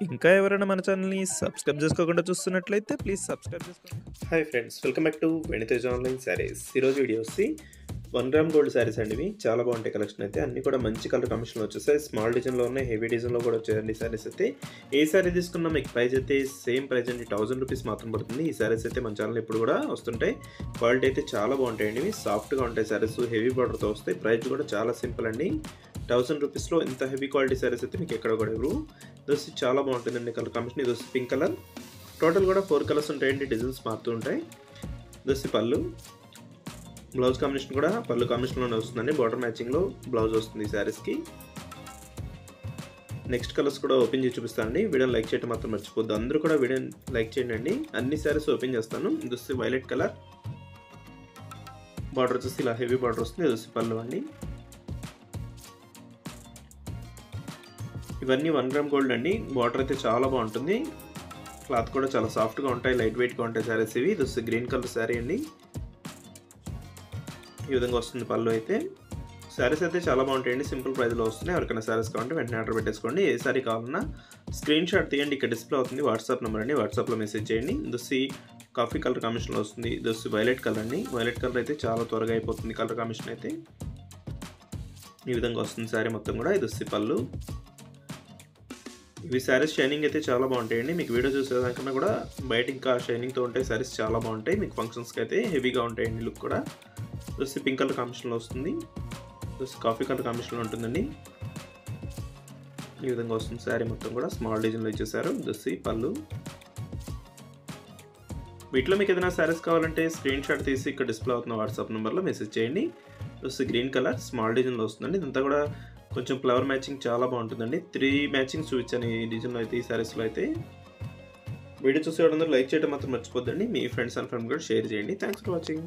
ఇంకా ఎవరైనా మన ఛానల్‌ని సబ్స్క్రైబ్ చేసుకోకుండా చూస్తున్నట్లయితే ప్లీజ్ సబ్స్క్రైబ్ చేసుకోండి. Hi friends, welcome back to వెనితేజ్ online saris. ఈరోజు వీడియో వచ్చి 1 గ్రామ్ గోల్డ్ శారీస్ అండి. ఇవి చాలా బాగుంటాయి కలెక్షన్ అయితే. అన్నీ కూడా మంచి కలర్ కాంబినేషన్లో వచ్చేసాయి. స్మాల్ డిజైన్లో ఉన్నాయి, హెవీ డిజైన్లో కూడా వచ్చాయండి శారీస్ అయితే. ఏ శారీ తీసుకున్నా మీకు ప్రైస్ అయితే సేమ్ ప్రైస్ అండి, 1000 రూపీస్ మాత్రం పడుతుంది. ఈ శారీస్ అయితే మన ఛానల్ ఇప్పుడు కూడా వస్తుంటాయి. క్వాలిటీ అయితే చాలా బాగుంటాయండి. ఇవి సాఫ్ట్గా ఉంటాయి శారీస్, హెవీ బార్డర్తో వస్తాయి. ప్రైస్ కూడా చాలా సింపుల్ అండి. 1000 రూపీస్లో ఇంత హెవీ క్వాలిటీ శారీస్ అయితే మీకు ఎక్కడ కూడా ఎవరు. ఇది చాలా బాగుంటుందండి కలర్ కాంబినేషన్. ఇది వచ్చి పింక్ కలర్. టోటల్ కూడా 4 కలర్స్ ఉంటాయండి, డిజైన్స్ మారుతూ ఉంటాయి. ఇది పళ్ళు. బ్లౌజ్ కాంబినేషన్ కూడా పళ్ళు కాంబినేషన్లోనే వస్తుందండి. బార్డర్ మ్యాచింగ్లో బ్లౌజ్ వస్తుంది ఈ శారీస్కి. నెక్స్ట్ కలర్స్ కూడా ఓపెన్ చేసి చూపిస్తానండి. వీడియోని లైక్ చేయడం మాత్రం మర్చిపోద్దు. అందరూ కూడా వీడియోని లైక్ చేయండి. అన్ని శారీస్ ఓపెన్ చేస్తాను. ఇది వచ్చి వైలెట్ కలర్. బార్డర్ వచ్చేసి ఇలా హెవీ బార్డర్ వస్తుంది. ఇది వచ్చి పళ్ళు అండి. ఇవన్నీ 1 గ్రామ్ గోల్డ్ అండి. బార్డర్ అయితే చాలా బాగుంటుంది. క్లాత్ కూడా చాలా సాఫ్ట్గా ఉంటాయి, లైట్ వెయిట్గా ఉంటాయి శారీస్ ఇవి. ఇది వచ్చి గ్రీన్ కలర్ శారీ అండి. ఈ విధంగా వస్తుంది పళ్ళు అయితే. శారీస్ అయితే చాలా బాగుంటాయండి, సింపుల్ ప్రైస్లో వస్తున్నాయి. ఎవరికైనా శారీస్ కావాలంటే వెంటనే ఆర్డర్ పెట్టేసుకోండి. ఏ శారీ కావాలన్నా స్క్రీన్ షాట్ తీయండి. ఇక్కడ డిస్ప్లే అవుతుంది వాట్సాప్ నెంబర్ అండి. వాట్సాప్లో మెసేజ్ చేయండి. ఇది వచ్చి కాఫీ కలర్ కాంబినేషన్లో వస్తుంది. ఇది వచ్చి వైలెట్ కలర్ అండి. వైలెట్ కలర్ అయితే చాలా త్వరగా అయిపోతుంది కలర్ కాంబినేషన్ అయితే. ఈ విధంగా వస్తుంది శారీ మొత్తం కూడా. ఇది వచ్చి పళ్ళు. ఇవి శారీస్ షైనింగ్ అయితే చాలా బాగుంటాయండి. మీకు వీడియో చూసేదానికన్నా కూడా బయట ఇంకా షైనింగ్తో ఉంటాయి శారీస్, చాలా బాగుంటాయి. మీకు ఫంక్షన్స్కి అయితే హెవీగా ఉంటాయండి. లుక్ కూడా చూసి పింక్ కలర్ కాంబినేషన్లో వస్తుంది. చూసి కాఫీ కలర్ కాంబినేషన్లో ఉంటుందండి. ఈ విధంగా వస్తుంది శారీ మొత్తం కూడా. స్మాల్ డిజైన్లో ఇచ్చేసారు. చూసి పళ్ళు. వీటిలో మీకు ఏదైనా శారీస్ కావాలంటే స్క్రీన్ షాట్ తీసి ఇక్కడ డిస్ప్లే అవుతున్న వాట్సాప్ నెంబర్లో మెసేజ్ చేయండి. చూసి గ్రీన్ కలర్ స్మాల్ డిజైన్లో వస్తుందండి. ఇదంతా కూడా కొంచెం ఫ్లవర్ మ్యాచింగ్ చాలా బాగుంటుందండి. 3 మ్యాచింగ్ చూపించాను ఈ డిజైన్లో అయితే, ఈ శారీస్లో అయితే. వీడియో చూసేవాళ్ళందరూ లైక్ చేయడం మాత్రం మర్చిపోద్దండి. మీ ఫ్రెండ్స్ అండ్ ఫ్రెండ్స్ కూడా షేర్ చేయండి. Thanks for watching.